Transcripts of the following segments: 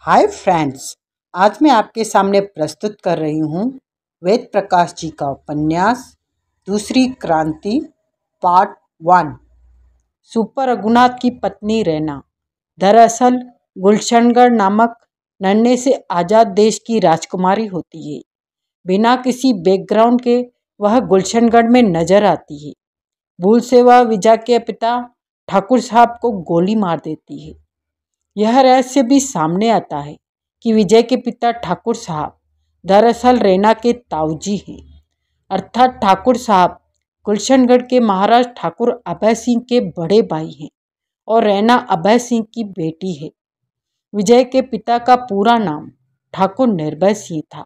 Hi friends, आज मैं आपके सामने प्रस्तुत कर रही हूँ वेद प्रकाश जी का उपन्यास दूसरी क्रांति पार्ट 1। सुपर रघुनाथ की पत्नी रैना दरअसल गुलशनगढ़ नामक नन्हे से आज़ाद देश की राजकुमारी होती है। बिना किसी बैकग्राउंड के वह गुलशनगढ़ में नजर आती है। भूल से वह विजय के पिता ठाकुर साहब को गोली मार देती है। यह रहस्य भी सामने आता है कि विजय के पिता ठाकुर साहब दरअसल रैना के ताऊजी हैं, अर्थात ठाकुर साहब गुलशनगढ़ के महाराज ठाकुर अभय सिंह के बड़े भाई हैं और रैना अभय सिंह की बेटी है। विजय के पिता का पूरा नाम ठाकुर निर्भय सिंह था।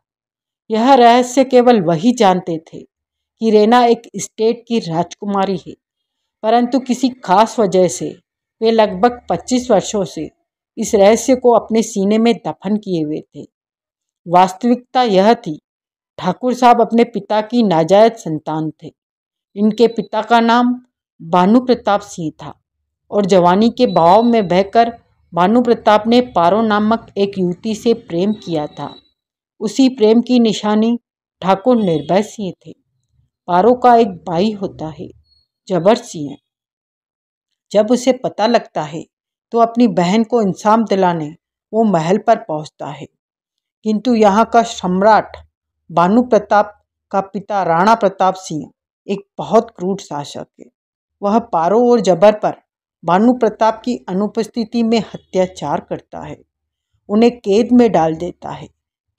यह रहस्य केवल वही जानते थे कि रैना एक स्टेट की राजकुमारी है, परंतु किसी खास वजह से वे लगभग 25 वर्षों से इस रहस्य को अपने सीने में दफन किए हुए थे। वास्तविकता यह थी, ठाकुर साहब अपने पिता की नाजायज संतान थे। इनके पिता का नाम भानु प्रताप सिंह था और जवानी के बहाव में बहकर भानु प्रताप ने पारो नामक एक युवती से प्रेम किया था। उसी प्रेम की निशानी ठाकुर निर्भय सिंह थे। पारो का एक भाई होता है, जबर सिंह। जब उसे पता लगता है तो अपनी बहन को इंसाफ दिलाने वो महल पर पहुंचता है, किंतु यहाँ का सम्राट भानु प्रताप का पिता राणा प्रताप सिंह एक बहुत क्रूर शासक है। वह पारो और जबर पर भानु प्रताप की अनुपस्थिति में अत्याचार करता है, उन्हें कैद में डाल देता है।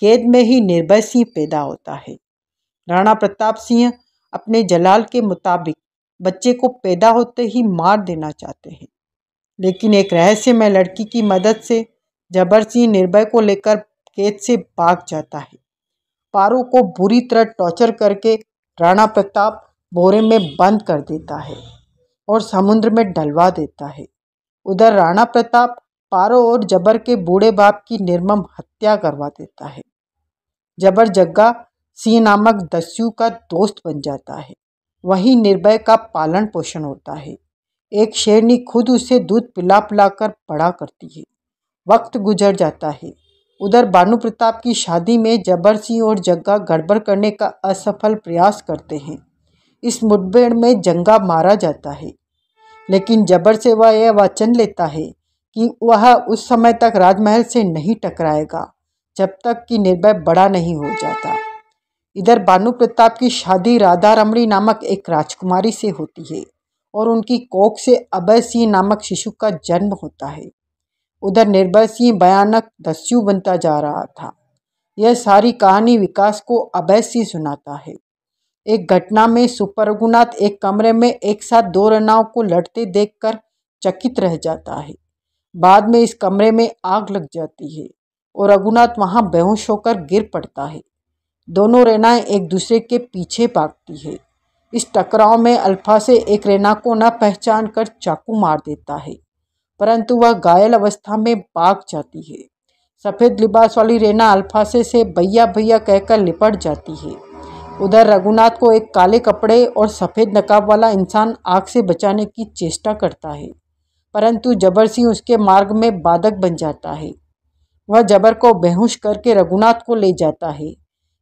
कैद में ही निर्भय सिंह पैदा होता है। राणा प्रताप सिंह अपने जलाल के मुताबिक बच्चे को पैदा होते ही मार देना चाहते हैं, लेकिन एक रहस्यमय लड़की की मदद से जबर सिंह निर्भय को लेकर कैद से भाग जाता है। पारो को बुरी तरह टॉर्चर करके राणा प्रताप बोरे में बंद कर देता है और समुद्र में डलवा देता है। उधर राणा प्रताप पारो और जबर के बूढ़े बाप की निर्मम हत्या करवा देता है। जबर जग्गा सिंह नामक दस्यु का दोस्त बन जाता है। वहीं निर्भय का पालन पोषण होता है। एक शेरनी खुद उसे दूध पिला पिलाकर बड़ा करती है। वक्त गुजर जाता है। उधर भानु प्रताप की शादी में जबर सिंह और जग्गा गड़बड़ करने का असफल प्रयास करते हैं। इस मुठभेड़ में जंगा मारा जाता है, लेकिन जबर से वह यह वचन लेता है कि वह उस समय तक राजमहल से नहीं टकराएगा जब तक कि निर्भय बड़ा नहीं हो जाता। इधर भानु प्रताप की शादी राधा रमणी नामक एक राजकुमारी से होती है और उनकी कोख से अभय सिंह नामक शिशु का जन्म होता है। उधर निर्भय सिंह भयानक दस्यु बनता जा रहा था। यह सारी कहानी विकास को अभय सिंह सुनाता है। एक घटना में सुपर रघुनाथ एक कमरे में एक साथ दो रैनाओं को लड़ते देखकर चकित रह जाता है। बाद में इस कमरे में आग लग जाती है और रघुनाथ वहां बेहोश होकर गिर पड़ता है। दोनों रैनाएं एक दूसरे के पीछे भागती है। इस टकराव में अल्फा से एक रैना को न पहचान कर चाकू मार देता है, परंतु वह घायल अवस्था में भाग जाती है। सफ़ेद लिबास वाली रैना अल्फा से भैया भैया कहकर लिपट जाती है। उधर रघुनाथ को एक काले कपड़े और सफ़ेद नकाब वाला इंसान आग से बचाने की चेष्टा करता है, परंतु जबर सिंह उसके मार्ग में बाधक बन जाता है। वह जबर को बेहोश करके रघुनाथ को ले जाता है।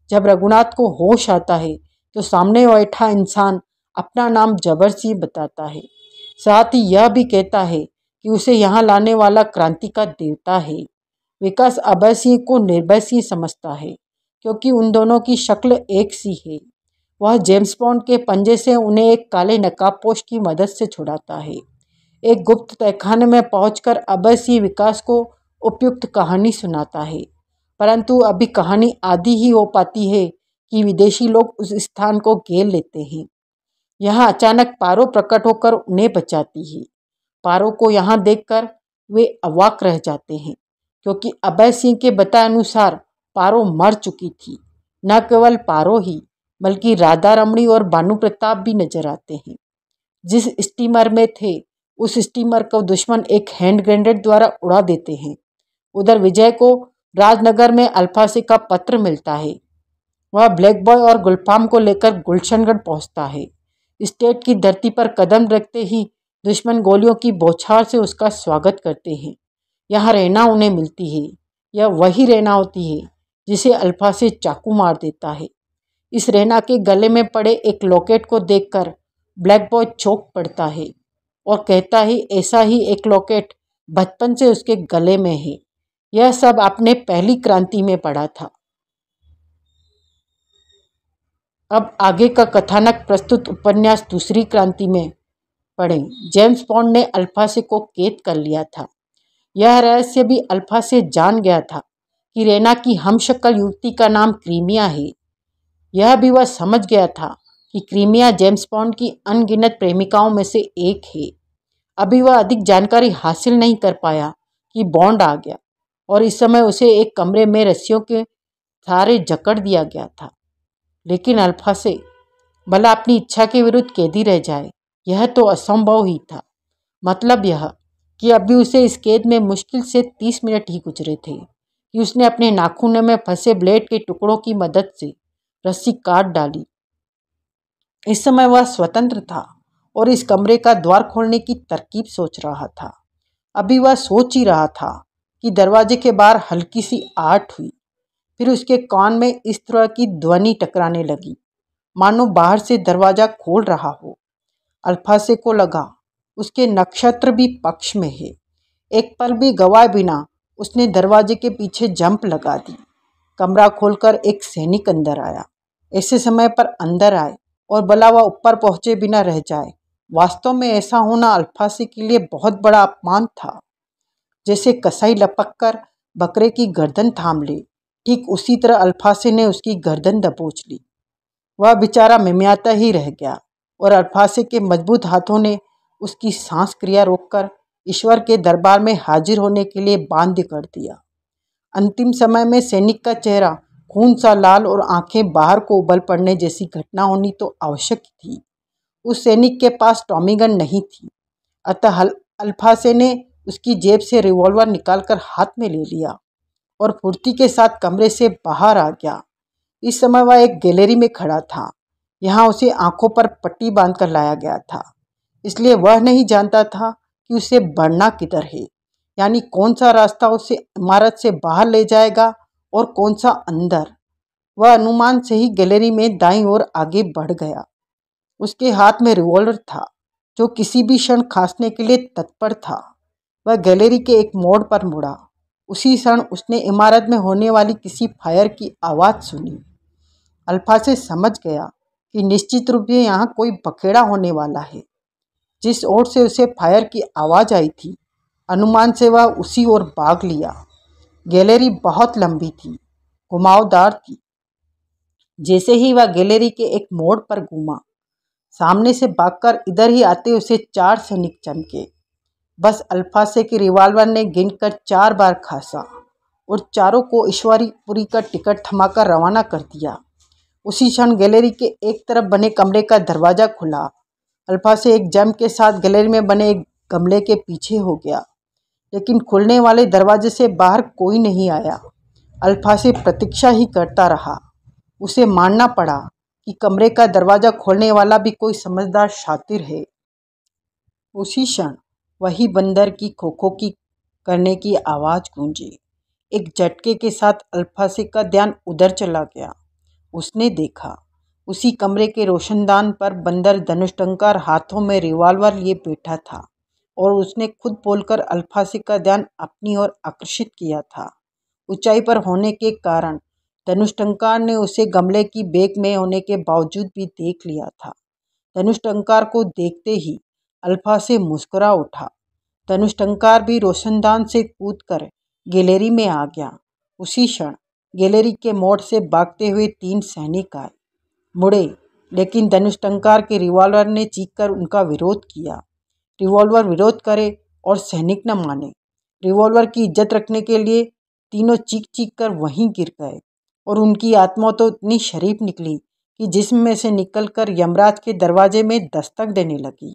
जब रघुनाथ को होश आता है तो सामने बैठा इंसान अपना नाम जबर सिंह बताता है। साथ ही यह भी कहता है कि उसे यहाँ लाने वाला क्रांति का देवता है। विकास अभय सिंह को निर्भय सिंह समझता है, क्योंकि उन दोनों की शक्ल एक सी है। वह जेम्स बॉन्ड के पंजे से उन्हें एक काले नकाबपोश की मदद से छुड़ाता है। एक गुप्त तहखाने में पहुंचकर अभय सिंह विकास को उपयुक्त कहानी सुनाता है, परंतु अभी कहानी आधी ही हो पाती है कि विदेशी लोग उस स्थान को घेर लेते हैं। यहाँ अचानक पारो प्रकट होकर उन्हें बचाती है। पारो को यहाँ देखकर वे अवाक रह जाते हैं, क्योंकि अभय सिंह के बताए अनुसार पारो मर चुकी थी। न केवल पारो ही, बल्कि राधा रमणी और भानु प्रताप भी नजर आते हैं। जिस स्टीमर में थे उस स्टीमर को दुश्मन एक हैंड ग्रेनेड द्वारा उड़ा देते हैं। उधर विजय को राजनगर में अल्फासे का पत्र मिलता है। वह ब्लैक बॉय और गुलफाम को लेकर गुलशनगढ़ पहुंचता है। स्टेट की धरती पर कदम रखते ही दुश्मन गोलियों की बौछार से उसका स्वागत करते हैं। यहाँ रहना उन्हें मिलती है। यह वही रैना होती है जिसे अल्फा से चाकू मार देता है। इस रैना के गले में पड़े एक लॉकेट को देखकर ब्लैक बॉय चौंक पड़ता है और कहता है ऐसा ही एक लॉकेट बचपन से उसके गले में है। यह सब आपने पहली क्रांति में पढ़ा था। अब आगे का कथानक प्रस्तुत उपन्यास दूसरी क्रांति में पढ़ें। जेम्स बॉन्ड ने अल्फा से को कैद कर लिया था। यह रहस्य भी अल्फा से जान गया था कि रैना की हमशक्ल युवती का नाम क्रीमिया है। यह भी वह समझ गया था कि क्रीमिया जेम्स बॉन्ड की अनगिनत प्रेमिकाओं में से एक है। अभी वह अधिक जानकारी हासिल नहीं कर पाया कि बॉन्ड आ गया और इस समय उसे एक कमरे में रस्सियों के सहारे जकड़ दिया गया था। लेकिन अल्फा से भला अपनी इच्छा के विरुद्ध कैदी रह जाए, यह तो असंभव ही था। मतलब यह कि अभी उसे इस कैद में मुश्किल से 30 मिनट ही गुजरे थे कि उसने अपने नाखूनों में फंसे ब्लेड के टुकड़ों की मदद से रस्सी काट डाली। इस समय वह स्वतंत्र था और इस कमरे का द्वार खोलने की तरकीब सोच रहा था। अभी वह सोच ही रहा था कि दरवाजे के बाहर हल्की सी आहट हुई। फिर उसके कान में इस तरह की ध्वनि टकराने लगी, मानो बाहर से दरवाजा खोल रहा हो। अल्फा से को लगा उसके नक्षत्र भी पक्ष में है। एक पल भी गवाए बिना उसने दरवाजे के पीछे जंप लगा दी। कमरा खोलकर एक सैनिक अंदर आया। ऐसे समय पर अंदर आए और भला वह ऊपर पहुंचे बिना रह जाए। वास्तव में ऐसा होना अल्फा से के लिए बहुत बड़ा अपमान था। जैसे कसाई लपक कर बकरे की गर्दन थाम ले, ठीक उसी तरह अल्फा से ने उसकी गर्दन दबोच ली। वह बेचारा मिमियाता ही रह गया और अल्फासे के मजबूत हाथों ने उसकी सांस क्रिया रोककर ईश्वर के दरबार में हाजिर होने के लिए बांध कर दिया। अंतिम समय में सैनिक का चेहरा खून सा लाल और आंखें बाहर को उबल पड़ने जैसी घटना होनी तो आवश्यक थी। उस सैनिक के पास टॉमी गन नहीं थी, अतः अल्फासे ने उसकी जेब से रिवॉल्वर निकालकर हाथ में ले लिया और फुर्ती के साथ कमरे से बाहर आ गया। इस समय वह एक गैलरी में खड़ा था। यहाँ उसे आंखों पर पट्टी बांधकर लाया गया था, इसलिए वह नहीं जानता था कि उसे बढ़ना किधर है, यानी कौन सा रास्ता उसे इमारत से बाहर ले जाएगा और कौन सा अंदर। वह अनुमान से ही गैलरी में दाईं ओर आगे बढ़ गया। उसके हाथ में रिवॉल्वर था जो किसी भी क्षण खांसने के लिए तत्पर था। वह गैलरी के एक मोड़ पर मुड़ा। उसी क्षण उसने इमारत में होने वाली किसी फायर की आवाज़ सुनी। अल्फा से समझ गया कि निश्चित रूप से यहाँ कोई बखेड़ा होने वाला है। जिस ओर से उसे फायर की आवाज़ आई थी, अनुमान से वह उसी ओर भाग लिया। गैलरी बहुत लंबी थी, घुमावदार थी। जैसे ही वह गैलरी के एक मोड़ पर घूमा, सामने से भागकर इधर ही आते उसे 4 सैनिक चमके। बस अल्फासे के रिवॉल्वर ने गिनकर 4 बार खासा और चारों को ईश्वरीपुरी का टिकट थमाकर रवाना कर दिया। उसी क्षण गैलरी के एक तरफ बने कमरे का दरवाज़ा खुला। अल्फासे एक जंप के साथ गैलरी में बने एक गमले के पीछे हो गया, लेकिन खुलने वाले दरवाजे से बाहर कोई नहीं आया। अल्फासे प्रतीक्षा ही करता रहा। उसे मानना पड़ा कि कमरे का दरवाज़ा खोलने वाला भी कोई समझदार शातिर है। उसी क्षण वही बंदर की खोखो की करने की आवाज़ गूंजी। एक झटके के साथ अल्फासे का ध्यान उधर चला गया। उसने देखा उसी कमरे के रोशनदान पर बंदर धनुष टंकार हाथों में रिवॉल्वर लिए बैठा था और उसने खुद बोलकर अल्फासे का ध्यान अपनी ओर आकर्षित किया था। ऊंचाई पर होने के कारण धनुष टंकार ने उसे गमले की बेग में होने के बावजूद भी देख लिया था। धनुष टंकार को देखते ही अल्फासे मुस्कुरा उठा। धनुष टंकार भी रोशनदान से कूदकर गैलरी में आ गया। उसी क्षण गैलरी के मोड़ से भागते हुए 3 सैनिक आए, मुड़े, लेकिन धनुष टंकार के रिवॉल्वर ने चीखकर उनका विरोध किया। रिवॉल्वर विरोध करे और सैनिक न माने। रिवॉल्वर की इज्जत रखने के लिए तीनों चीख चीख कर वहीं गिर गए और उनकी आत्मा तो इतनी शरीफ निकली कि जिस्म में से निकलकर यमराज के दरवाजे में दस्तक देने लगी।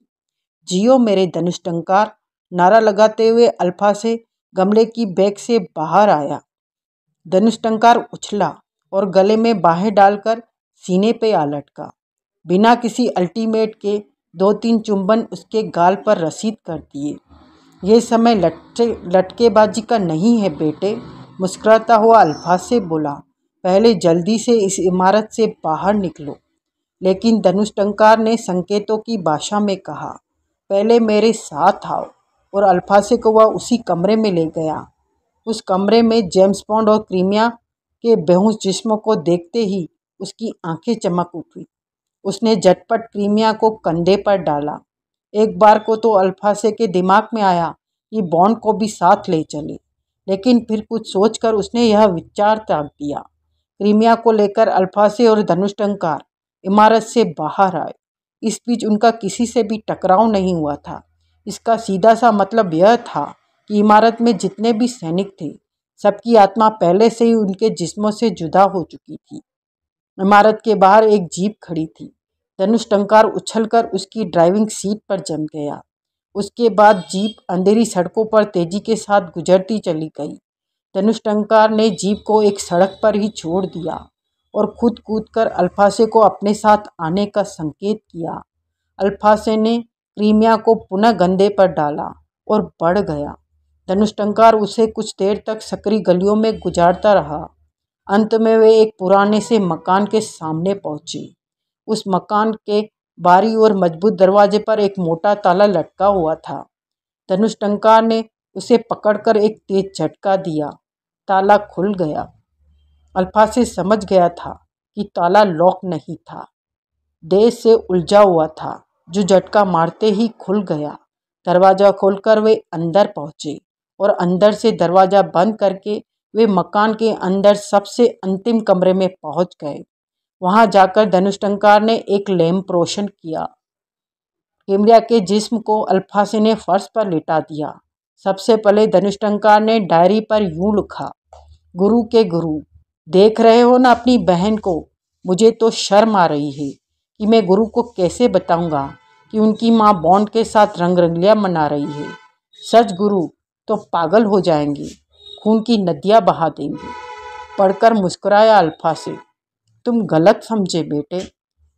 जियो मेरे धनुष टंकार, नारा लगाते हुए अल्फासे गमले की बैग से बाहर आया। धनुष टंकार उछला और गले में बाहें डालकर सीने पे आ लटका। बिना किसी अल्टीमेट के 2-3 चुंबन उसके गाल पर रसीद कर दिए। ये समय लटकेबाजी का नहीं है बेटे, मुस्कुराता हुआ अल्फाज से बोला, पहले जल्दी से इस इमारत से बाहर निकलो। लेकिन धनुष टंकार ने संकेतों की भाषा में कहा, पहले मेरे साथ आओ। और अल्फासे को वह उसी कमरे में ले गया। उस कमरे में जेम्स बॉन्ड और क्रीमिया के बेहोश जिस्मों को देखते ही उसकी आंखें चमक उठी। उसने झटपट क्रीमिया को कंधे पर डाला। एक बार को तो अल्फासे के दिमाग में आया कि बॉन्ड को भी साथ ले चले, लेकिन फिर कुछ सोचकर उसने यह विचार त्याग दिया। क्रीमिया को लेकर अल्फासे और धनुष टंकार इमारत से बाहर आए। इस बीच उनका किसी से भी टकराव नहीं हुआ था। इसका सीधा सा मतलब यह था कि इमारत में जितने भी सैनिक थे, सबकी आत्मा पहले से ही उनके जिस्मों से जुदा हो चुकी थी। इमारत के बाहर एक जीप खड़ी थी। धनुष टंकार उछलकर उसकी ड्राइविंग सीट पर जम गया। उसके बाद जीप अंधेरी सड़कों पर तेजी के साथ गुजरती चली गई। धनुष टंकार ने जीप को एक सड़क पर ही छोड़ दिया और खुद कूदकर अल्फासे को अपने साथ आने का संकेत किया। अल्फासे ने क्रीमिया को पुनः गंदे पर डाला और बढ़ गया। धनुष टंकार उसे कुछ देर तक सकरी गलियों में गुजारता रहा। अंत में वे एक पुराने से मकान के सामने पहुंचे। उस मकान के बारी और मजबूत दरवाजे पर एक मोटा ताला लटका हुआ था। धनुष टंकार ने उसे पकड़कर एक तेज झटका दिया। ताला खुल गया। अल्फासे समझ गया था कि ताला लॉक नहीं था, देर से उलझा हुआ था, जो झटका मारते ही खुल गया। दरवाज़ा खोलकर वे अंदर पहुंचे और अंदर से दरवाज़ा बंद करके वे मकान के अंदर सबसे अंतिम कमरे में पहुंच गए। वहां जाकर धनुष टंकार ने एक लैंप रोशन किया। क्रीमिया के जिस्म को अल्फासे ने फर्श पर लिटा दिया। सबसे पहले धनुष टंकार ने डायरी पर यूं लिखा, गुरु के गुरु, देख रहे हो ना अपनी बहन को। मुझे तो शर्म आ रही है कि मैं गुरु को कैसे बताऊंगा कि उनकी माँ बॉन्ड के साथ रंगरलियां मना रही है। सच गुरु तो पागल हो जाएंगे, खून की नदियाँ बहा देंगे। पढ़कर मुस्कुराया अल्फासे, तुम गलत समझे बेटे,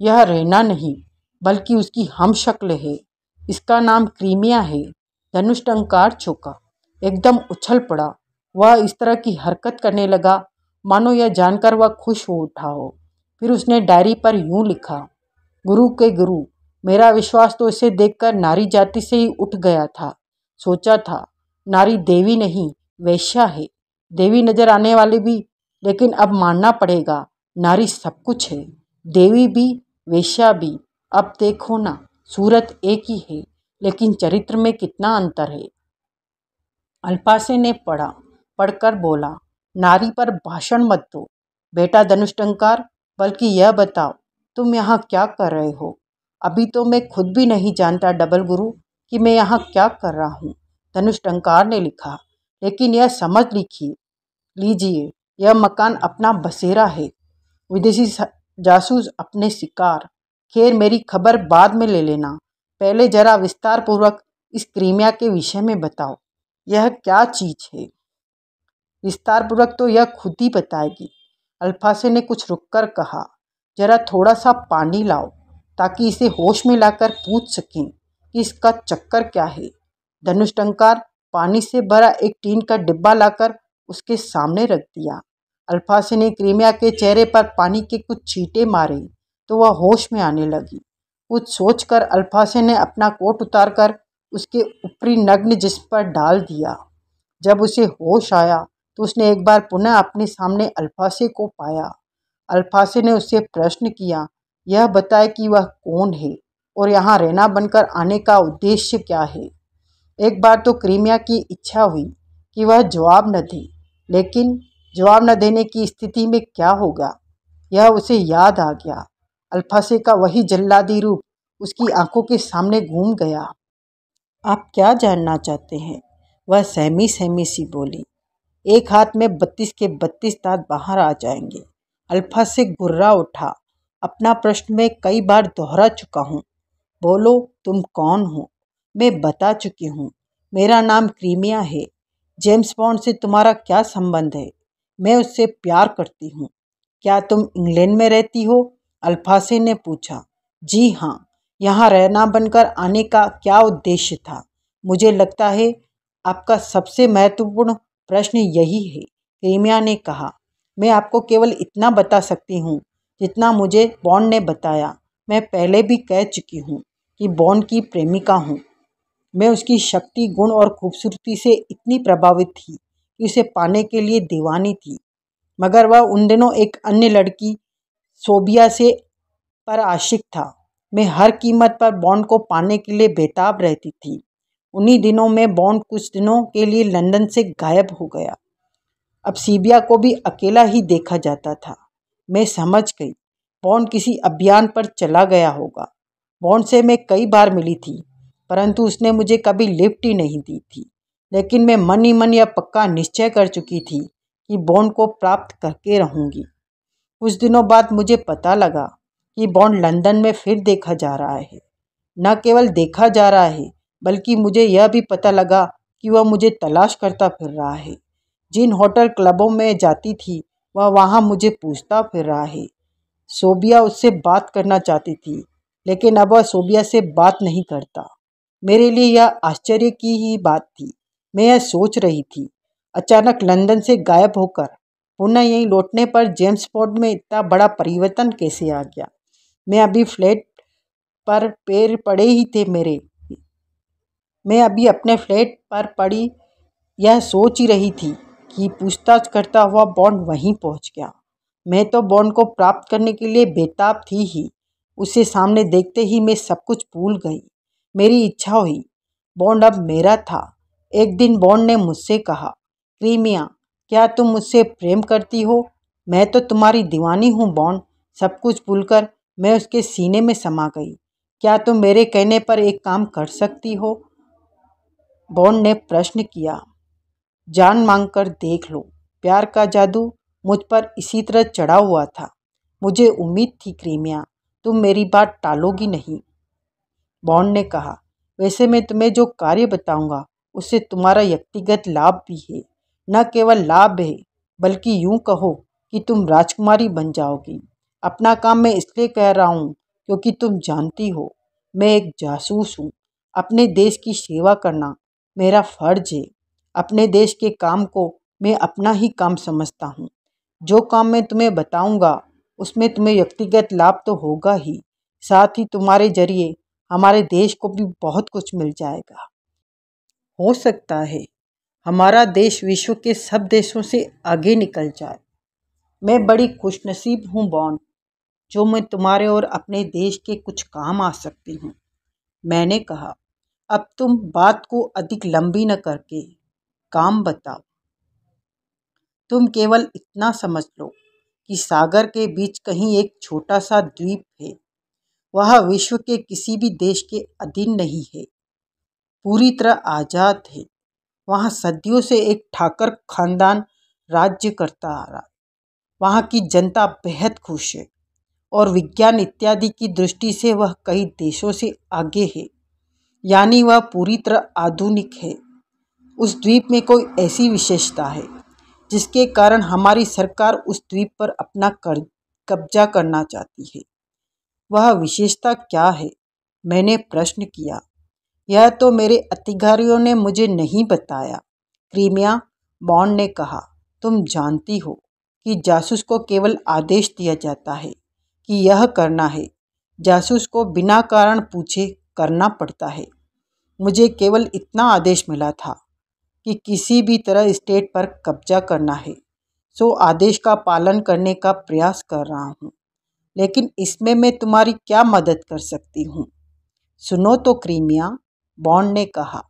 यह रहना नहीं बल्कि उसकी हम शक्ल है। इसका नाम क्रीमिया है। धनुष टंकार चौंका, एकदम उछल पड़ा। वह इस तरह की हरकत करने लगा मानो यह जानकर वह खुश हो उठा हो। फिर उसने डायरी पर यूं लिखा, गुरु के गुरु, मेरा विश्वास तो इसे देखकर नारी जाति से ही उठ गया था। सोचा था नारी देवी नहीं वेश्या है, देवी नजर आने वाली भी, लेकिन अब मानना पड़ेगा नारी सब कुछ है, देवी भी वेश्या भी। अब देखो ना, सूरत एक ही है लेकिन चरित्र में कितना अंतर है। अल्फासे ने पढ़कर बोला, नारी पर भाषण मत दो बेटा धनुष टंकार, बल्कि यह बताओ तुम यहाँ क्या कर रहे हो। अभी तो मैं खुद भी नहीं जानता डबल गुरु कि मैं यहाँ क्या कर रहा हूँ, धनुष टंकार ने लिखा। लेकिन यह समझ लीजिए, यह मकान अपना बसेरा है, विदेशी जासूस अपने शिकार। खैर मेरी खबर बाद में ले लेना, पहले जरा विस्तार पूर्वक इस क्रीमिया के विषय में बताओ, यह क्या चीज़ है। विस्तार पूर्वक तो यह खुद ही बताएगी, अल्फासे ने कुछ रुककर कहा। जरा थोड़ा सा पानी लाओ ताकि इसे होश में लाकर पूछ सकें कि इसका चक्कर क्या है। धनुष टंकार पानी से भरा एक टीन का डिब्बा लाकर उसके सामने रख दिया। अल्फासे ने क्रीमिया के चेहरे पर पानी के कुछ छींटे मारे तो वह होश में आने लगी। कुछ सोचकर अल्फासे ने अपना कोट उतारकर उसके ऊपरी नग्न जिस्म पर डाल दिया। जब उसे होश आया तो उसने एक बार पुनः अपने सामने अल्फासे को पाया। अल्फासे ने उससे प्रश्न किया, यह बताए कि वह कौन है और यहाँ रहना बनकर आने का उद्देश्य क्या है। एक बार तो क्रीमिया की इच्छा हुई कि वह जवाब न दे, लेकिन जवाब न देने की स्थिति में क्या होगा, यह उसे याद आ गया। अल्फासे का वही जल्लादी रूप उसकी आंखों के सामने घूम गया। आप क्या जानना चाहते हैं, वह सहमी सहमी सी बोली। एक हाथ में 32 के 32 दांत बाहर आ जाएंगे। अल्फासे गुर्रा उठा, अपना प्रश्न मैं कई बार दोहरा चुका हूँ, बोलो तुम कौन हो। मैं बता चुकी हूँ, मेरा नाम क्रीमिया है। जेम्स बॉन्ड से तुम्हारा क्या संबंध है। मैं उससे प्यार करती हूँ। क्या तुम इंग्लैंड में रहती हो, अल्फासे ने पूछा। जी हाँ, यहाँ रहना बनकर आने का क्या उद्देश्य था। मुझे लगता है आपका सबसे महत्वपूर्ण प्रश्न यही है क्रीमिया ने कहा, मैं आपको केवल इतना बता सकती हूँ जितना मुझे बॉन्ड ने बताया। मैं पहले भी कह चुकी हूँ कि बॉन्ड की प्रेमिका हूँ। मैं उसकी शक्ति, गुण और खूबसूरती से इतनी प्रभावित थी कि उसे पाने के लिए दीवानी थी। मगर वह उन दिनों एक अन्य लड़की सोबिया से पर आशिक था। मैं हर कीमत पर बॉन्ड को पाने के लिए बेताब रहती थी। उन्हीं दिनों में बॉन्ड कुछ दिनों के लिए लंदन से गायब हो गया। अब सीबिया को भी अकेला ही देखा जाता था। मैं समझ गई बॉन्ड किसी अभियान पर चला गया होगा। बॉन्ड से मैं कई बार मिली थी, परंतु उसने मुझे कभी लिफ्ट ही नहीं दी थी। लेकिन मैं मन ही मन यह पक्का निश्चय कर चुकी थी कि बॉन्ड को प्राप्त करके रहूंगी। कुछ दिनों बाद मुझे पता लगा कि बॉन्ड लंदन में फिर देखा जा रहा है। न केवल देखा जा रहा है, बल्कि मुझे यह भी पता लगा कि वह मुझे तलाश करता फिर रहा है। जिन होटल क्लबों में जाती थी, वह वहाँ मुझे पूछता फिर रहा है। सोबिया उससे बात करना चाहती थी, लेकिन अब वह सोबिया से बात नहीं करता। मेरे लिए यह आश्चर्य की ही बात थी। मैं यह सोच रही थी, अचानक लंदन से गायब होकर पुनः यहीं लौटने पर जेम्स बॉन्ड में इतना बड़ा परिवर्तन कैसे आ गया। मैं अभी फ्लैट पर पैर पड़े ही थे मेरे मैं अभी अपने फ्लैट पर पड़ी यह सोच ही रही थी कि पूछताछ करता हुआ बॉन्ड वहीं पहुंच गया। मैं तो बॉन्ड को प्राप्त करने के लिए बेताब थी ही। उसे सामने देखते ही मैं सब कुछ भूल गई। मेरी इच्छा हुई। बॉन्ड अब मेरा था। एक दिन बॉन्ड ने मुझसे कहा, क्रीमिया, क्या तुम मुझसे प्रेम करती हो? मैं तो तुम्हारी दीवानी हूँ बॉन्ड। सब कुछ भूलकर मैं उसके सीने में समा गई। क्या तुम मेरे कहने पर एक काम कर सकती हो? बॉन्ड ने प्रश्न किया। जान मांगकर देख लो। प्यार का जादू मुझ पर इसी तरह चढ़ा हुआ था। मुझे उम्मीद थी क्रीमिया, तुम मेरी बात टालोगी नहीं। बॉन्ड ने कहा, वैसे मैं तुम्हें जो कार्य बताऊंगा उससे तुम्हारा व्यक्तिगत लाभ भी है। न केवल लाभ है, बल्कि यूं कहो कि तुम राजकुमारी बन जाओगी। अपना काम मैं इसलिए कह रहा हूँ क्योंकि तुम जानती हो मैं एक जासूस हूँ। अपने देश की सेवा करना मेरा फर्ज है। अपने देश के काम को मैं अपना ही काम समझता हूँ। जो काम मैं तुम्हें बताऊंगा उसमें तुम्हें व्यक्तिगत लाभ तो होगा ही, साथ ही तुम्हारे जरिए हमारे देश को भी बहुत कुछ मिल जाएगा। हो सकता है हमारा देश विश्व के सब देशों से आगे निकल जाए। मैं बड़ी खुशनसीब हूँ बॉन्ड, जो मैं तुम्हारे और अपने देश के कुछ काम आ सकती हूँ। मैंने कहा, अब तुम बात को अधिक लंबी न करके काम बताओ। तुम केवल इतना समझ लो कि सागर के बीच कहीं एक छोटा सा द्वीप है। वह विश्व के किसी भी देश के अधीन नहीं है, पूरी तरह आज़ाद है। वहाँ सदियों से एक ठाकर खानदान राज्य करता आ रहा है। वहाँ की जनता बेहद खुश है और विज्ञान इत्यादि की दृष्टि से वह कई देशों से आगे है, यानी वह पूरी तरह आधुनिक है। उस द्वीप में कोई ऐसी विशेषता है जिसके कारण हमारी सरकार उस द्वीप पर अपना कब्जा करना चाहती है। वह विशेषता क्या है? मैंने प्रश्न किया। यह तो मेरे अधिकारियों ने मुझे नहीं बताया। क्रीमिया, बॉन्ड ने कहा, तुम जानती हो कि जासूस को केवल आदेश दिया जाता है कि यह करना है। जासूस को बिना कारण पूछे करना पड़ता है। मुझे केवल इतना आदेश मिला था कि किसी भी तरह स्टेट पर कब्जा करना है, सो आदेश का पालन करने का प्रयास कर रहा हूँ। लेकिन इसमें मैं तुम्हारी क्या मदद कर सकती हूँ? सुनो तो क्रीमिया, बॉन्ड ने कहा,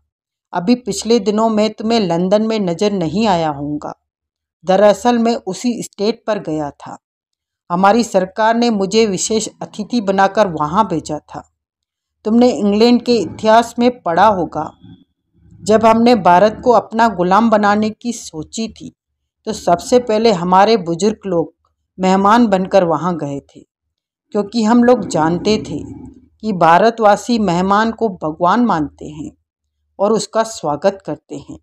अभी पिछले दिनों मैं तुम्हें लंदन में नज़र नहीं आया होऊंगा। दरअसल मैं उसी स्टेट पर गया था। हमारी सरकार ने मुझे विशेष अतिथि बनाकर वहाँ भेजा था। तुमने इंग्लैंड के इतिहास में पढ़ा होगा, जब हमने भारत को अपना गुलाम बनाने की सोची थी तो सबसे पहले हमारे बुजुर्ग लोग मेहमान बनकर वहाँ गए थे, क्योंकि हम लोग जानते थे कि भारतवासी मेहमान को भगवान मानते हैं और उसका स्वागत करते हैं।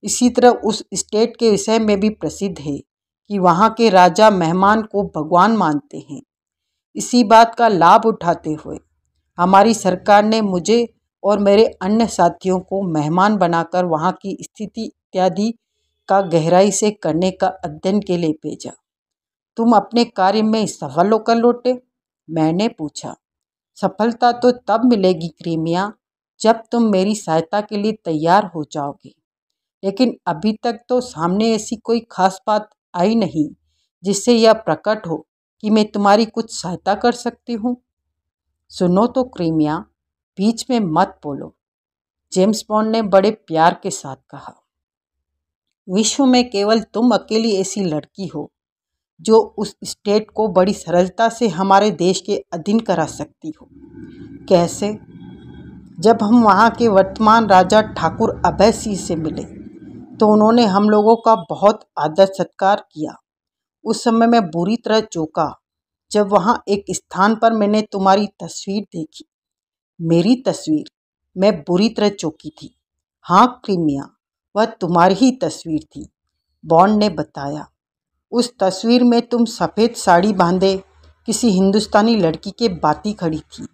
इसी तरह उस स्टेट के विषय में भी प्रसिद्ध है कि वहाँ के राजा मेहमान को भगवान मानते हैं। इसी बात का लाभ उठाते हुए हमारी सरकार ने मुझे और मेरे अन्य साथियों को मेहमान बनाकर वहाँ की स्थिति इत्यादि का गहराई से करने का अध्ययन के लिए भेजा। तुम अपने कार्य में सफल होकर लौटे? मैंने पूछा। सफलता तो तब मिलेगी क्रीमिया, जब तुम मेरी सहायता के लिए तैयार हो जाओगे। लेकिन अभी तक तो सामने ऐसी कोई खास बात आई नहीं जिससे यह प्रकट हो कि मैं तुम्हारी कुछ सहायता कर सकती हूँ। सुनो तो क्रीमिया, बीच में मत बोलो, जेम्स बॉन्ड ने बड़े प्यार के साथ कहा। विश्व में केवल तुम अकेली ऐसी लड़की हो जो उस स्टेट को बड़ी सरलता से हमारे देश के अधीन करा सकती हो। कैसे? जब हम वहाँ के वर्तमान राजा ठाकुर अभय सिंह से मिले तो उन्होंने हम लोगों का बहुत आदर सत्कार किया। उस समय मैं बुरी तरह चौंका जब वहाँ एक स्थान पर मैंने तुम्हारी तस्वीर देखी। मेरी तस्वीर? मैं बुरी तरह चौंकी थी। हाँ क्रीमिया, वह तुम्हारी ही तस्वीर थी, बॉन्ड ने बताया। उस तस्वीर में तुम सफ़ेद साड़ी बांधे किसी हिंदुस्तानी लड़की के बाती खड़ी थी।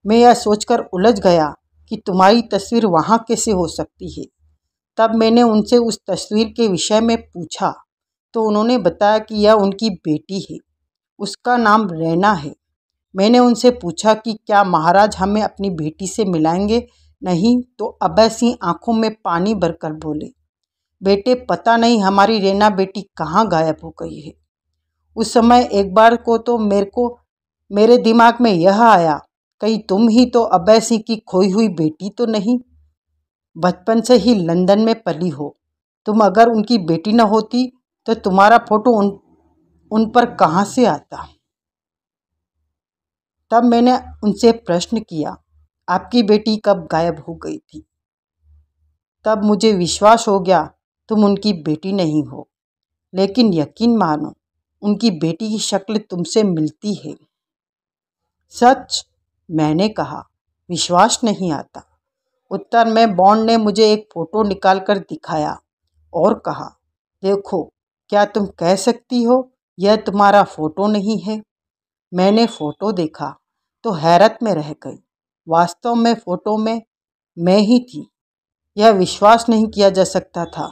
मैं यह सोचकर उलझ गया कि तुम्हारी तस्वीर वहाँ कैसे हो सकती है। तब मैंने उनसे उस तस्वीर के विषय में पूछा तो उन्होंने बताया कि यह उनकी बेटी है, उसका नाम रैना है। मैंने उनसे पूछा कि क्या महाराज हमें अपनी बेटी से मिलाएंगे? नहीं तो अभय सिंह आंखों में पानी भरकर बोले, बेटे पता नहीं हमारी रैना बेटी कहाँ गायब हो गई है। उस समय एक बार को मेरे दिमाग में यह आया, कहीं तुम ही तो अभय सिंह की खोई हुई बेटी तो नहीं? बचपन से ही लंदन में पली हो तुम, अगर उनकी बेटी न होती तो तुम्हारा फोटो उन पर कहाँ से आता? तब मैंने उनसे प्रश्न किया, आपकी बेटी कब गायब हो गई थी? तब मुझे विश्वास हो गया तुम उनकी बेटी नहीं हो। लेकिन यकीन मानो, उनकी बेटी की शक्ल तुमसे मिलती है। सच? मैंने कहा। विश्वास नहीं आता। उत्तर में बॉन्ड ने मुझे एक फ़ोटो निकालकर दिखाया और कहा, देखो, क्या तुम कह सकती हो यह तुम्हारा फ़ोटो नहीं है? मैंने फ़ोटो देखा तो हैरत में रह गई। वास्तव में फ़ोटो में मैं ही थी। यह विश्वास नहीं किया जा सकता था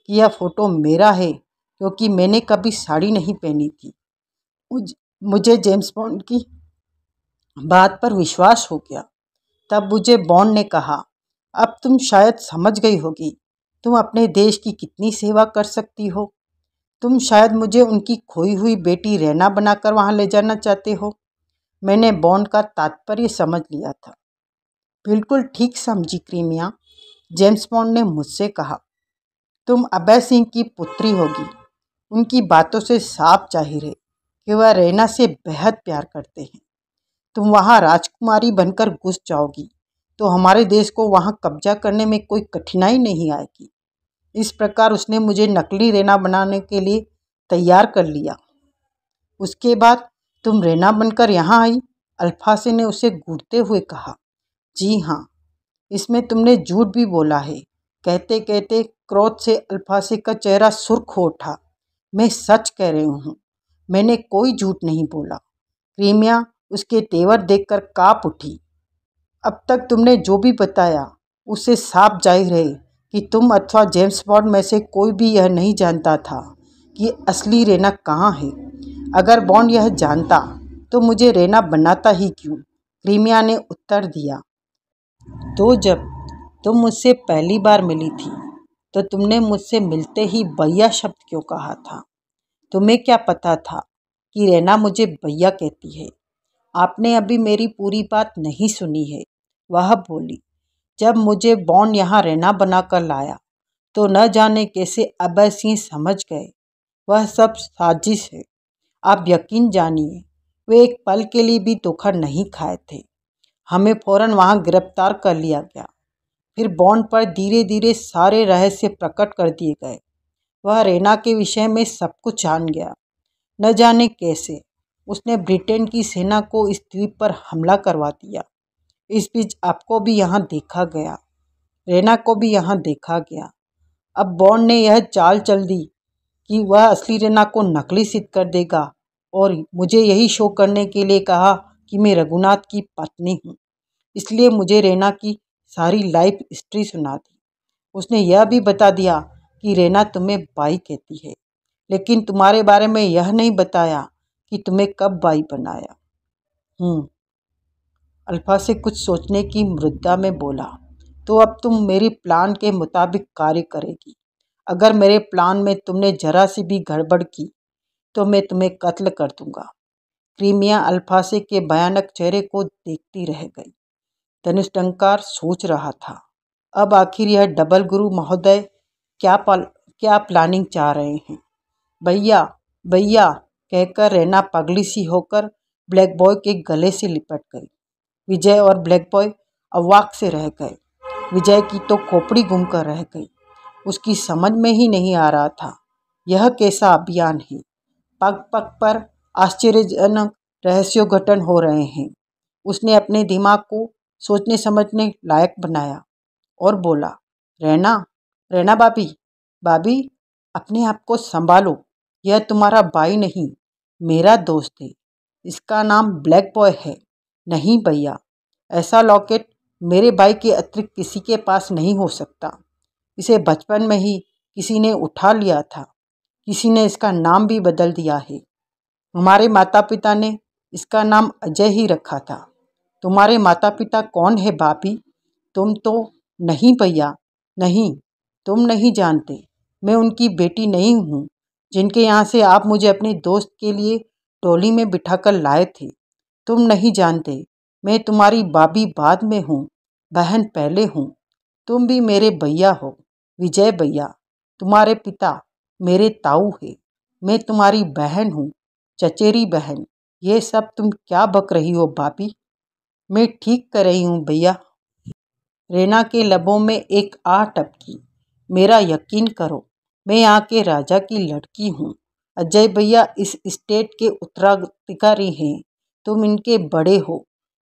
कि यह फ़ोटो मेरा है, क्योंकि मैंने कभी साड़ी नहीं पहनी थी। मुझे जेम्स बॉन्ड की बात पर विश्वास हो गया। तब मुझे बॉन्ड ने कहा, अब तुम शायद समझ गई होगी तुम अपने देश की कितनी सेवा कर सकती हो। तुम शायद मुझे उनकी खोई हुई बेटी रैना बनाकर वहाँ ले जाना चाहते हो। मैंने बॉन्ड का तात्पर्य समझ लिया था। बिल्कुल ठीक समझी क्रीमिया, जेम्स बॉन्ड ने मुझसे कहा, तुम अभय सिंह की पुत्री होगी। उनकी बातों से साफ जाहिर है कि वह रैना से बेहद प्यार करते हैं। तुम वहाँ राजकुमारी बनकर घुस जाओगी तो हमारे देश को वहाँ कब्जा करने में कोई कठिनाई नहीं आएगी। इस प्रकार उसने मुझे नकली रैना बनाने के लिए तैयार कर लिया। उसके बाद तुम रैना बनकर यहाँ आई? अल्फासे ने उसे घूरते हुए कहा। जी हाँ, इसमें तुमने झूठ भी बोला है। कहते कहते क्रोध से अल्फासे का चेहरा सुर्ख हो उठा। मैं सच कह रही हूँ, मैंने कोई झूठ नहीं बोला। क्रीमिया उसके तेवर देखकर काँप उठी। अब तक तुमने जो भी बताया उससे साफ जाहिर है कि तुम अथवा जेम्स बॉन्ड में से कोई भी यह नहीं जानता था कि असली रैना कहाँ है। अगर बॉन्ड यह जानता तो मुझे रैना बनाता ही क्यों? क्रीमिया ने उत्तर दिया। तो जब तुम मुझसे पहली बार मिली थी तो तुमने मुझसे मिलते ही भैया शब्द क्यों कहा था? तुम्हें क्या पता था कि रैना मुझे भैया कहती है? आपने अभी मेरी पूरी बात नहीं सुनी है। वह बोली, जब मुझे बॉन्ड यहाँ रैना बनाकर लाया तो न जाने कैसे अभय सिंह समझ गए वह सब साजिश है। आप यकीन जानिए, वे एक पल के लिए भी धोखा नहीं खाए थे। हमें फौरन वहाँ गिरफ्तार कर लिया गया। फिर बॉन्ड पर धीरे धीरे सारे रहस्य प्रकट कर दिए गए। वह रैना के विषय में सब कुछ जान गया। न जाने कैसे उसने ब्रिटेन की सेना को इस द्वीप पर हमला करवा दिया। इस बीच आपको भी यहाँ देखा गया, रैना को भी यहाँ देखा गया। अब बॉन्ड ने यह चाल चल दी कि वह असली रैना को नकली सिद्ध कर देगा और मुझे यही शो करने के लिए कहा कि मैं रघुनाथ की पत्नी हूँ। इसलिए मुझे रैना की सारी लाइफ हिस्ट्री सुना दी। उसने यह भी बता दिया कि रेना तुम्हें बाई कहती है, लेकिन तुम्हारे बारे में यह नहीं बताया कि तुम्हें कब बाई बनाया। अल्फा से कुछ सोचने की मुद्रा में बोला, तो अब तुम मेरी प्लान के मुताबिक कार्य करेगी। अगर मेरे प्लान में तुमने जरा सी भी गड़बड़ की तो मैं तुम्हें कत्ल कर दूंगा। क्रीमिया अल्फासे के भयानक चेहरे को देखती रह गई। धनुष टंकार सोच रहा था, अब आखिर यह डबल गुरु महोदय क्या प्लानिंग चाह रहे हैं। भैया भैया कहकर रेना पगली सी होकर ब्लैक बॉय के गले से लिपट गई। विजय और ब्लैक बॉय अवाक से रह गए। विजय की तो खोपड़ी घूमकर रह गई। उसकी समझ में ही नहीं आ रहा था यह कैसा अभियान है। पग पग पर आश्चर्यजनक रहस्योद्घाटन हो रहे हैं। उसने अपने दिमाग को सोचने समझने लायक बनाया और बोला, रेना भाभी अपने आप को संभालो। यह तुम्हारा भाई नहीं, मेरा दोस्त है। इसका नाम ब्लैक बॉय है। नहीं भैया, ऐसा लॉकेट मेरे भाई के अतिरिक्त किसी के पास नहीं हो सकता। इसे बचपन में ही किसी ने उठा लिया था। किसी ने इसका नाम भी बदल दिया है। हमारे माता पिता ने इसका नाम अजय ही रखा था। तुम्हारे माता पिता कौन है भाभी? तुम तो नहीं भैया, नहीं, तुम नहीं जानते। मैं उनकी बेटी नहीं हूँ जिनके यहाँ से आप मुझे अपने दोस्त के लिए टोली में बिठाकर लाए थे। तुम नहीं जानते, मैं तुम्हारी भाभी बाद में हूँ, बहन पहले हूँ। तुम भी मेरे भैया हो, विजय भैया। तुम्हारे पिता मेरे ताऊ है। मैं तुम्हारी बहन हूँ, चचेरी बहन। ये सब तुम क्या बक रही हो भाभी? मैं ठीक कर रही हूँ भैया। रेना के लबों में एक आ टपकी। मेरा यकीन करो, मैं यहाँ के राजा की लड़की हूँ। अजय भैया इस स्टेट के उत्तराधिकारी हैं। तुम इनके बड़े हो।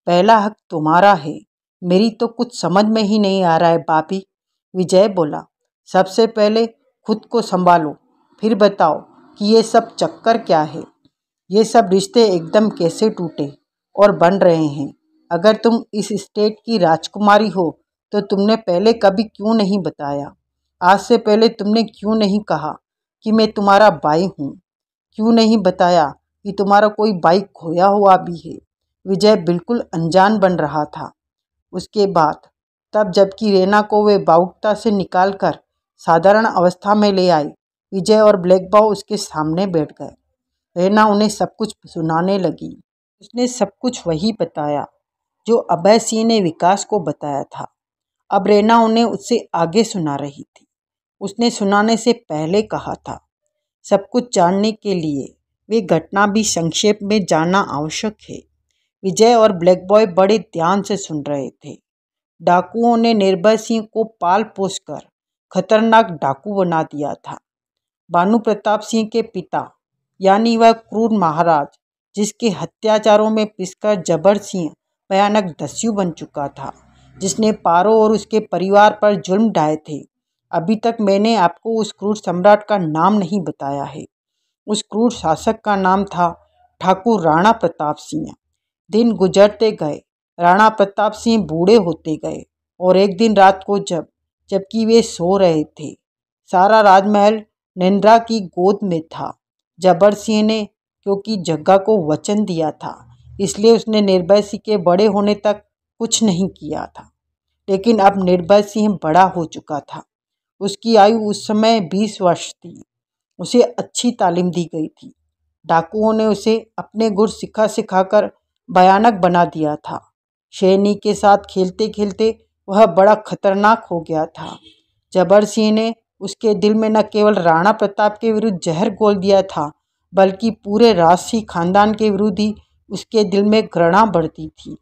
पहला हक तुम्हारा है। मेरी तो कुछ समझ में ही नहीं आ रहा है भाभी। विजय बोला, सबसे पहले खुद को संभालो, फिर बताओ कि ये सब चक्कर क्या है। ये सब रिश्ते एकदम कैसे टूटे और बन रहे हैं। अगर तुम इस स्टेट की राजकुमारी हो तो तुमने पहले कभी क्यों नहीं बताया? आज से पहले तुमने क्यों नहीं कहा कि मैं तुम्हारा भाई हूँ? क्यों नहीं बताया कि तुम्हारा कोई भाई खोया हुआ भी है? विजय बिल्कुल अनजान बन रहा था। उसके बाद तब जबकि रेना को वे भावुकता से निकालकर साधारण अवस्था में ले आई, विजय और ब्लैक बॉय उसके सामने बैठ गए। रेना उन्हें सब कुछ सुनाने लगी। उसने सब कुछ वही बताया जो अभय सिंह ने विकास को बताया था। अब रेना उन्हें उससे आगे सुना रही थी। उसने सुनाने से पहले कहा था, सब कुछ जानने के लिए वे घटना भी संक्षेप में जानना आवश्यक है। विजय और ब्लैक बॉय बड़े ध्यान से सुन रहे थे। डाकुओं ने निर्भय सिंह को पाल पोस कर खतरनाक डाकू बना दिया था। भानु प्रताप सिंह के पिता यानी वह क्रूर महाराज जिसके हत्याचारों में पिसकर जबर सिंह भयानक दस्यु बन चुका था, जिसने पारो और उसके परिवार पर जुल्म ढाए थे। अभी तक मैंने आपको उस क्रूर सम्राट का नाम नहीं बताया है। उस क्रूर शासक का नाम था ठाकुर राणा प्रताप सिंह। दिन गुजरते गए, राणा प्रताप सिंह बूढ़े होते गए और एक दिन रात को जबकि वे सो रहे थे, सारा राजमहल निंद्रा की गोद में था। जबर सिंह ने क्योंकि जग्गा को वचन दिया था, इसलिए उसने निर्भय सिंह के बड़े होने तक कुछ नहीं किया था। लेकिन अब निर्भय सिंह बड़ा हो चुका था। उसकी आयु उस समय 20 वर्ष थी। उसे अच्छी तालीम दी गई थी। डाकुओं ने उसे अपने गुर सिखा सिखाकर भयानक बना दिया था। शेरनी के साथ खेलते खेलते वह बड़ा खतरनाक हो गया था। जबर सिंह ने उसके दिल में न केवल राणा प्रताप के विरुद्ध जहर घोल दिया था, बल्कि पूरे राजसी खानदान के विरुद्ध ही उसके दिल में घृणा बढ़ती थी।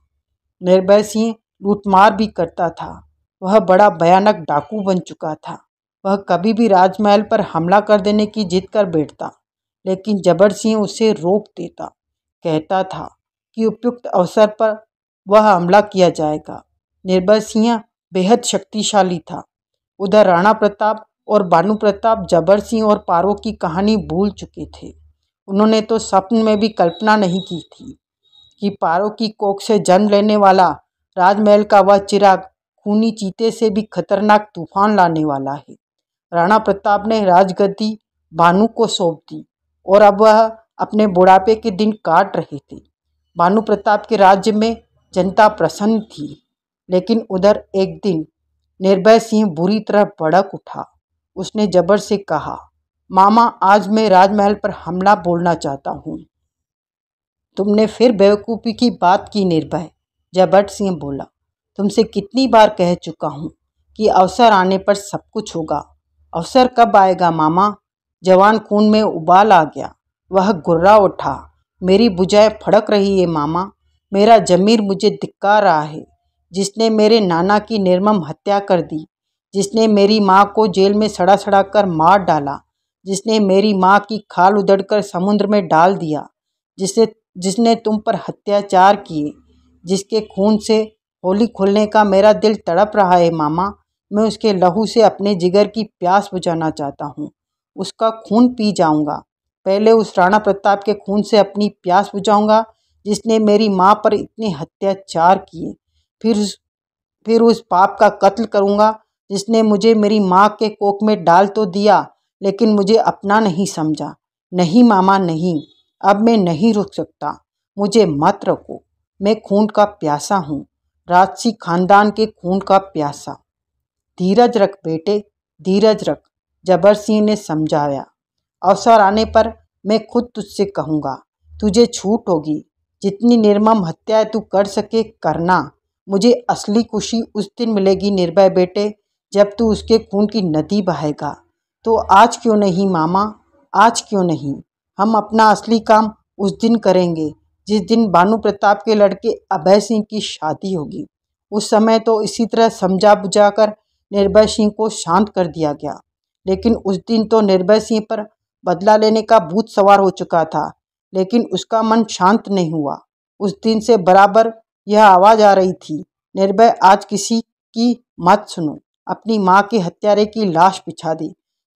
निर्भय सिंह लूटमार भी करता था। वह बड़ा भयानक डाकू बन चुका था। वह कभी भी राजमहल पर हमला कर देने की जिद कर बैठता, लेकिन जबर सिंह उसे रोक देता। कहता था कि उपयुक्त अवसर पर वह हमला किया जाएगा। निर्भय सिंह बेहद शक्तिशाली था। उधर राणा प्रताप और भानु प्रताप जबर सिंह और पारो की कहानी भूल चुके थे। उन्होंने तो स्वप्न में भी कल्पना नहीं की थी कि पारो की कोख से जन्म लेने वाला राजमहल का वह चिराग खूनी चीते से भी खतरनाक तूफान लाने वाला है। राणा प्रताप ने राजगद्दी भानु को सौंप दी और अब वह अपने बुढ़ापे के दिन काट रहे थे। भानु प्रताप के राज्य में जनता प्रसन्न थी, लेकिन उधर एक दिन निर्भय सिंह बुरी तरह भड़क उठा। उसने जबर से कहा, मामा, आज मैं राजमहल पर हमला बोलना चाहता हूँ। तुमने फिर बेवकूफ़ी की बात की निर्भय, जबट सिंह बोला। तुमसे कितनी बार कह चुका हूँ कि अवसर आने पर सब कुछ होगा। अवसर कब आएगा मामा? जवान खून में उबाल आ गया। वह गुर्रा उठा। मेरी भुजाएं फड़क रही है मामा। मेरा जमीर मुझे धिक्कार रहा है। जिसने मेरे नाना की निर्मम हत्या कर दी, जिसने मेरी माँ को जेल में सड़ा सड़ा कर मार डाला, जिसने मेरी माँ की खाल उधड़कर समुद्र में डाल दिया, जिसने तुम पर अत्याचार किए, जिसके खून से होली खुलने का मेरा दिल तड़प रहा है मामा। मैं उसके लहू से अपने जिगर की प्यास बुझाना चाहता हूँ। उसका खून पी जाऊँगा। पहले उस राणा प्रताप के खून से अपनी प्यास बुझाऊँगा जिसने मेरी माँ पर इतने अत्याचार किए। फिर उस पाप का कत्ल करूँगा जिसने मुझे मेरी माँ के कोख में डाल तो दिया, लेकिन मुझे अपना नहीं समझा। नहीं मामा, नहीं। अब मैं नहीं रुक सकता। मुझे मत रोको। मैं खून का प्यासा हूँ, राजसी खानदान के खून का प्यासा। धीरज रख बेटे, धीरज रख, जबर सिंह ने समझाया। अवसर आने पर मैं खुद तुझसे कहूँगा। तुझे छूट होगी। जितनी निर्मम हत्या तू कर सके करना। मुझे असली खुशी उस दिन मिलेगी निर्भय बेटे, जब तू उसके खून की नदी बहाएगा। तो आज क्यों नहीं मामा, आज क्यों नहीं? हम अपना असली काम उस दिन करेंगे जिस दिन भानु प्रताप के लड़के अभय सिंह की शादी होगी। उस समय तो इसी तरह समझा बुझाकर निर्भय सिंह को शांत कर दिया गया, लेकिन उस दिन तो निर्भय सिंह पर बदला लेने का भूत सवार हो चुका था, लेकिन उसका मन शांत नहीं हुआ। उस दिन से बराबर यह आवाज़ आ रही थी, निर्भय, आज किसी की मत सुनो। अपनी माँ के हत्यारे की लाश बिछा दे,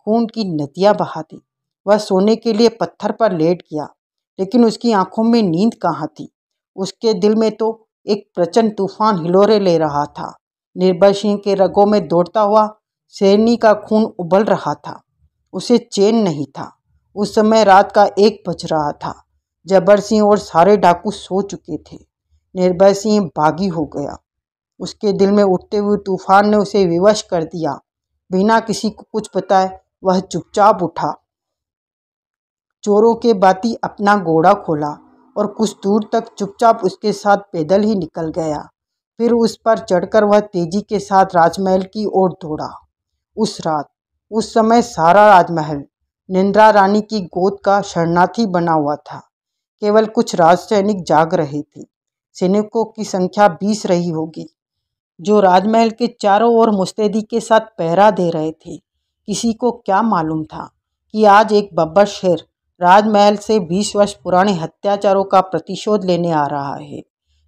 खून की नदियाँ बहा दे। वह सोने के लिए पत्थर पर लेट गया, लेकिन उसकी आंखों में नींद कहाँ थी। उसके दिल में तो एक प्रचंड तूफान हिलोरे ले रहा था। निर्भय सिंह के रगों में दौड़ता हुआ शेरनी का खून उबल रहा था। उसे चैन नहीं था। उस समय रात का 1 बज रहा था। जबर सिंह और सारे डाकू सो चुके थे। निर्भय सिंह बागी हो गया। उसके दिल में उठते हुए तूफान ने उसे विवश कर दिया। बिना किसी को कुछ बताए वह चुपचाप उठा, चोरों के बाती अपना घोड़ा खोला और कुछ दूर तक चुपचाप उसके साथ पैदल ही निकल गया। फिर उस पर चढ़कर वह तेजी के साथ राजमहल की ओर दौड़ा। उस रात, उस समय सारा राजमहल निंद्रा रानी की गोद का शरणार्थी बना हुआ था। केवल कुछ राज सैनिक जाग रहे थे। सैनिकों की संख्या 20 रही होगी, जो राजमहल के चारों ओर मुस्तैदी के साथ पहरा दे रहे थे। किसी को क्या मालूम था कि आज एक बब्बर शेर राजमहल से 20 वर्ष पुराने अत्याचारों का प्रतिशोध लेने आ रहा है।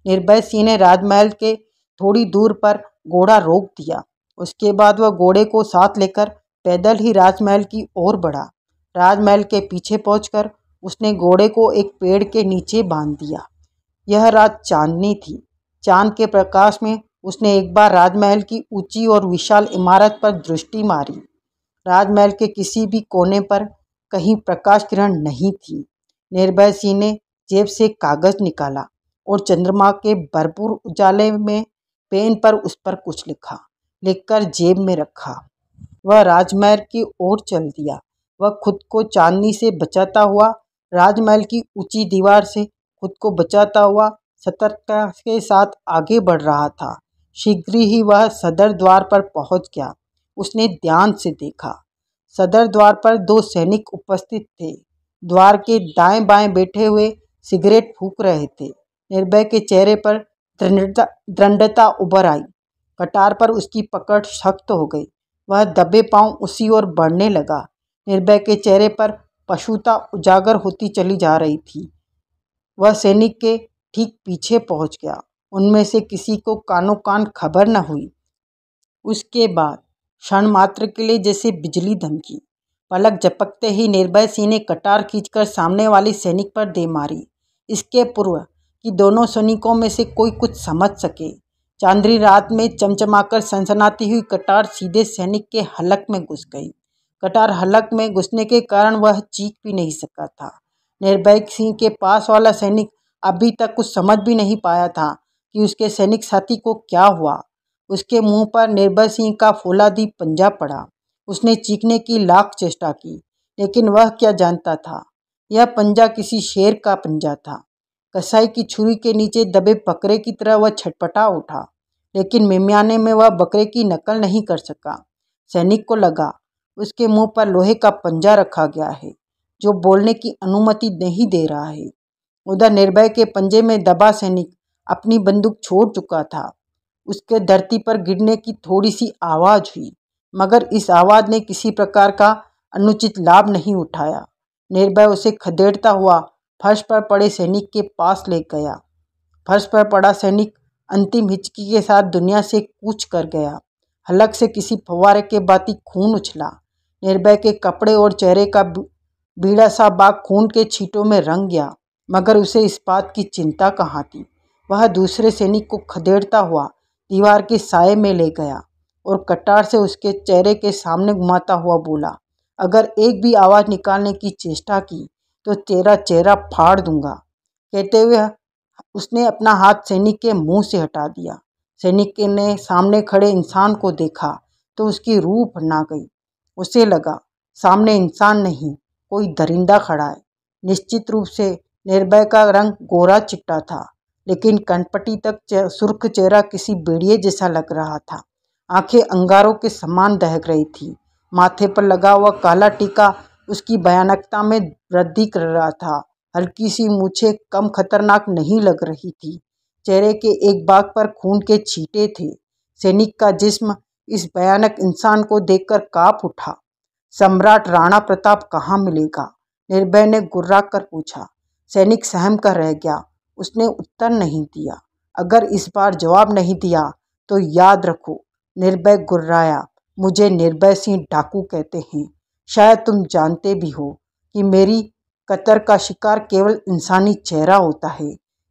निर्भय सिंह ने राजमहल के थोड़ी दूर पर घोड़ा रोक दिया। उसके बाद वह घोड़े को साथ लेकर पैदल ही राजमहल की ओर बढ़ा। राजमहल के पीछे पहुंचकर उसने घोड़े को एक पेड़ के नीचे बांध दिया। यह रात चांदनी थी। चांद के प्रकाश में उसने एक बार राजमहल की ऊंची और विशाल इमारत पर दृष्टि मारी। राजमहल के किसी भी कोने पर कहीं प्रकाश किरण नहीं थी। निर्भय सिंह ने जेब से कागज निकाला और चंद्रमा के भरपूर उजाले में पेन पर उस पर कुछ लिखकर जेब में रखा। वह राजमहल की ओर चल दिया। वह खुद को चांदनी से बचाता हुआ, राजमहल की ऊंची दीवार से खुद को बचाता हुआ सतर्कता के साथ आगे बढ़ रहा था। शीघ्र ही वह सदर द्वार पर पहुंच गया। उसने ध्यान से देखा। सदर द्वार पर 2 सैनिक उपस्थित थे। द्वार के दाएं बाएं बैठे हुए सिगरेट फूंक रहे थे। निर्भय के चेहरे पर दृढ़ता उभर आई। कटार पर उसकी पकड़ सख्त हो गई। वह दबे पांव उसी ओर बढ़ने लगा। निर्भय के चेहरे पर पशुता उजागर होती चली जा रही थी। वह सैनिक के ठीक पीछे पहुंच गया। उनमें से किसी को कानों कान खबर न हुई। उसके बाद क्षण मात्र के लिए जैसे बिजली धमकी। पलक झपकते ही निर्भय सिंह ने कटार खींचकर सामने वाली सैनिक पर दे मारी। इसके पूर्व कि दोनों सैनिकों में से कोई कुछ समझ सके, चांदनी रात में चमचमाकर सनसनाती हुई कटार सीधे सैनिक के हलक में घुस गई। कटार हलक में घुसने के कारण वह चीख भी नहीं सका था। निर्भय सिंह के पास वाला सैनिक अभी तक कुछ समझ भी नहीं पाया था कि उसके सैनिक साथी को क्या हुआ। उसके मुंह पर निर्भय सिंह का फौलादी पंजा पड़ा। उसने चीखने की लाख चेष्टा की, लेकिन वह क्या जानता था, यह पंजा किसी शेर का पंजा था। कसाई की छुरी के नीचे दबे बकरे की तरह वह छटपटा उठा, लेकिन मिमियाने में वह बकरे की नकल नहीं कर सका। सैनिक को लगा उसके मुंह पर लोहे का पंजा रखा गया है जो बोलने की अनुमति नहीं दे रहा है। उधर निर्भय के पंजे में दबा सैनिक अपनी बंदूक छोड़ चुका था। उसके धरती पर गिरने की थोड़ी सी आवाज़ हुई, मगर इस आवाज़ ने किसी प्रकार का अनुचित लाभ नहीं उठाया। निर्भय उसे खदेड़ता हुआ फर्श पर पड़े सैनिक के पास ले गया। फर्श पर पड़ा सैनिक अंतिम हिचकी के साथ दुनिया से कूच कर गया। हलक से किसी फव्वारे के बाती खून उछला। निर्भय के कपड़े और चेहरे का बीड़ा सा बाग खून के छींटों में रंग गया, मगर उसे इस बात की चिंता कहाँ थी। वह दूसरे सैनिक को खदेड़ता हुआ दीवार के साए में ले गया और कटार से उसके चेहरे के सामने घुमाता हुआ बोला, अगर एक भी आवाज़ निकालने की चेष्टा की तो तेरा चेहरा फाड़ दूंगा। कहते हुए उसने अपना हाथ सैनिक के मुंह से हटा दिया। सैनिक ने सामने खड़े इंसान को देखा तो उसकी रूह बना गई। उसे लगा सामने इंसान नहीं, कोई दरिंदा खड़ा है। निश्चित रूप से निर्भय का रंग गोरा चिट्टा था, लेकिन कनपटी तक सुर्ख चेहरा किसी भेड़िए जैसा लग रहा था। आंखें अंगारों के समान दहक रही थी। माथे पर लगा हुआ काला टीका उसकी भयानकता में वृद्धि कर रहा था। हल्की सी मूछें कम खतरनाक नहीं लग रही थी। चेहरे के एक भाग पर खून के छींटे थे। सैनिक का जिस्म इस भयानक इंसान को देखकर कांप उठा। सम्राट राणा प्रताप कहाँ मिलेगा? निर्भय ने गुर्रा कर पूछा। सैनिक सहम कर रह गया। उसने उत्तर नहीं दिया। अगर इस बार जवाब नहीं दिया तो याद रखो, निर्भय गुर्राया, मुझे निर्भय सिंह डाकू कहते हैं। शायद तुम जानते भी हो कि मेरी कतर का शिकार केवल इंसानी चेहरा होता है।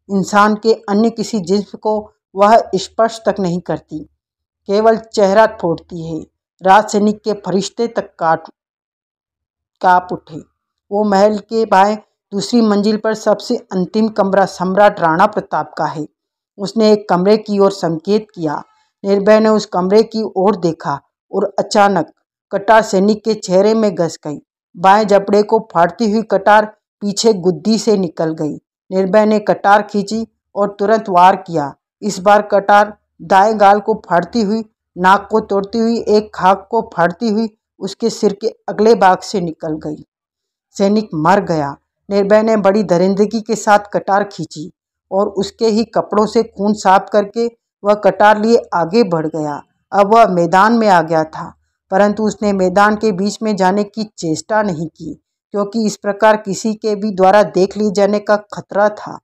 इंसान के अन्य किसी जिस्म को वह स्पर्श तक नहीं करती, केवल चेहरा फोड़ती है। राज सैनिक के फरिश्ते तक कांप उठे। वो महल के बाएं दूसरी मंजिल पर सबसे अंतिम कमरा सम्राट राणा प्रताप का है। उसने एक कमरे की ओर संकेत किया। निर्भय ने उस कमरे की ओर देखा और अचानक कटार सैनिक के चेहरे में घस गई। बाएं जबड़े को फाड़ती हुई कटार पीछे गुद्दी से निकल गई। निर्भय ने कटार खींची और तुरंत वार किया। इस बार कटार दाएं गाल को फाड़ती हुई, नाक को तोड़ती हुई, एक खाक को फाड़ती हुई उसके सिर के अगले भाग से निकल गई। सैनिक मर गया। निर्भय ने बड़ी दरिंदगी के साथ कटार खींची और उसके ही कपड़ों से खून साफ करके वह कटार लिए आगे बढ़ गया। अब वह मैदान में आ गया था, परंतु उसने मैदान के बीच में जाने की चेष्टा नहीं की, क्योंकि इस प्रकार किसी के भी द्वारा देख लिए जाने का खतरा था।